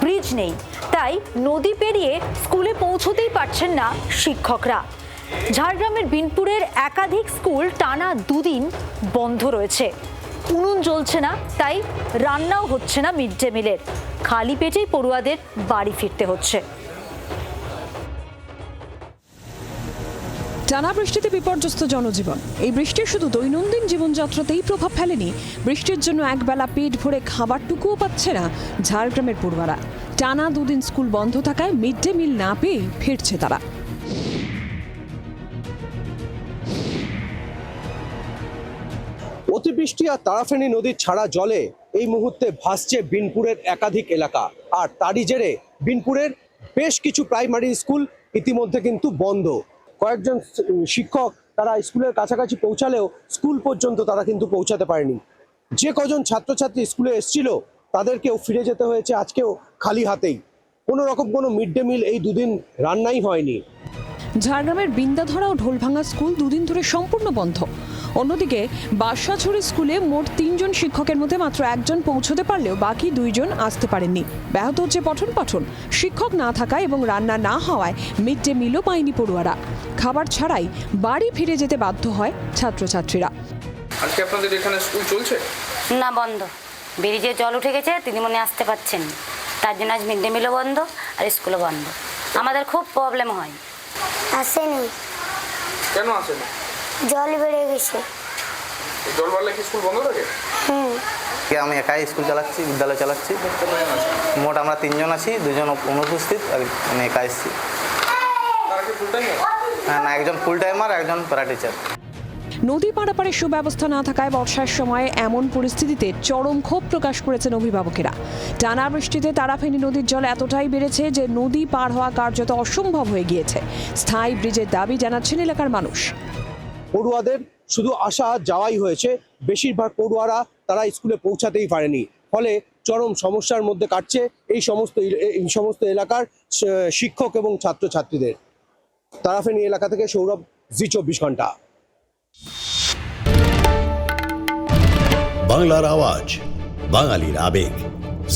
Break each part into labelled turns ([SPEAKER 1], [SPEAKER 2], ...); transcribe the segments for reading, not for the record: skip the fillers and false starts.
[SPEAKER 1] Bridge নেই, তাই নদী পেরিয়ে স্কুলে পৌঁছতেই পারছেন না শিক্ষকরা। ঝাড়গ্রামের বিনপুরের একাধিক স্কুল টানা দুদিন বন্ধ রয়েছে। উনুন জ্বলছে না, তাই রান্নাও হচ্ছে না মিড ডে মিলের। খালি পেটেই পড়ুয়াদের বাড়ি ফিরতে হচ্ছে।
[SPEAKER 2] টানা বৃষ্টিতে বিপর্যস্ত জনজীবন। এই বৃষ্টি শুধু দৈনন্দিন জীবনযাত্রাতেই প্রভাব ফেলেনি, বৃষ্টির জন্য একবেলা পেট ভরে খাবারটুকুও পাচ্ছে না ঝাড়গ্রামের পড়ুয়ারা। টানা দুদিন স্কুল বন্ধ থাকায় মিড ডে মিল না পেয়েই ফিরছে তারা।
[SPEAKER 3] অতিবৃষ্টি আর তারাফেনী নদীর ছাড়া জলে এই মুহূর্তে ভাসছে বিনপুরের একাধিক এলাকা। আর তারই জেরে বিনপুরের বেশ কিছু প্রাইমারি স্কুল ইতিমধ্যে কিন্তু বন্ধ। কয়েকজন শিক্ষক তারা স্কুলের কাছাকাছি পৌঁছালেও স্কুল পর্যন্ত তারা কিন্তু পৌঁছাতে পারেনি। যে কজন ছাত্রছাত্রী স্কুলে এসেছিল তাদেরকেও ফিরে যেতে হয়েছে আজকেও খালি হাতেই। কোনো রকম কোনো মিড ডে মিল এই দুদিন রান্নাই হয়নি।
[SPEAKER 2] ঝাড়গ্রামের বিন্দাধরা ও ঢোলভাঙ্গা স্কুল দুদিন ধরে সম্পূর্ণ বন্ধ। অন্যদিকে বাসাছড়ি স্কুলে মোট 3 জন শিক্ষকের মধ্যে মাত্র একজন পৌঁছতে পারলেও বাকি 2 জন আসতে পারেননি। ব্যাহত হচ্ছে পঠন পাঠন। শিক্ষক না থাকায় এবং রান্না না হওয়ায় মিড ডে মিলও পায়নি পড়ুয়ারা। খাবার ছাড়াই বাড়ি ফিরে যেতে বাধ্য হয় ছাত্রছাত্রীরা।
[SPEAKER 4] আজকে আপনাদের এখানে স্কুল চলছে
[SPEAKER 5] না, বন্ধ। ব্রিজে জল উঠে গেছে, দিদিমণি আসতে পারছেন, তার জন্য আজ মিড ডে মিলও বন্ধ আর স্কুলও বন্ধ। আমাদের খুব প্রবলেম হয়।
[SPEAKER 6] আসেনি।
[SPEAKER 4] কেন আসে না?
[SPEAKER 6] জল বেড়ে গেছে।
[SPEAKER 4] জল বাড়লে কি স্কুল বন্ধ থাকে?
[SPEAKER 7] আমি একাই স্কুল চালাচ্ছি, বিদ্যালয় চালাচ্ছি। মোট আমরা 3 জন আছি, 2 জন অনুপস্থিত, আমি একা এসেছি।
[SPEAKER 4] তারা কি ফুল টাইম?
[SPEAKER 7] হ্যাঁ, না, একজন ফুল টাইমার, একজন প্যারা টিচার।
[SPEAKER 2] নদী পারাপারের সুব্যবস্থা না থাকায় বর্ষার সময় এমন পরিস্থিতিতে চরম ক্ষোভ প্রকাশ করেছেন অভিভাবকেরা। টানা বৃষ্টিতে তারাফেনী নদীর জল এতটাই বেড়েছে যে নদী পার হওয়া কার্যত অসম্ভব হয়ে গিয়েছে। স্থায়ী ব্রিজের দাবি জানাচ্ছেন এলাকার মানুষ।
[SPEAKER 3] পড়ুয়াদের শুধু আসা যাওয়াই হয়েছে, বেশিরভাগ পড়ুয়ারা তারা স্কুলে পৌঁছাতেই পারেনি। ফলে চরম সমস্যার মধ্যে কাটছে এই সমস্ত এলাকার শিক্ষক এবং ছাত্রছাত্রীদের। তারাফেনী এলাকা থেকে সৌরভ, জি24 ঘন্টা।
[SPEAKER 8] বাংলার আওয়াজ, বাঙালির আবেগ,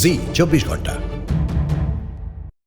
[SPEAKER 8] জি24 ঘন্টা।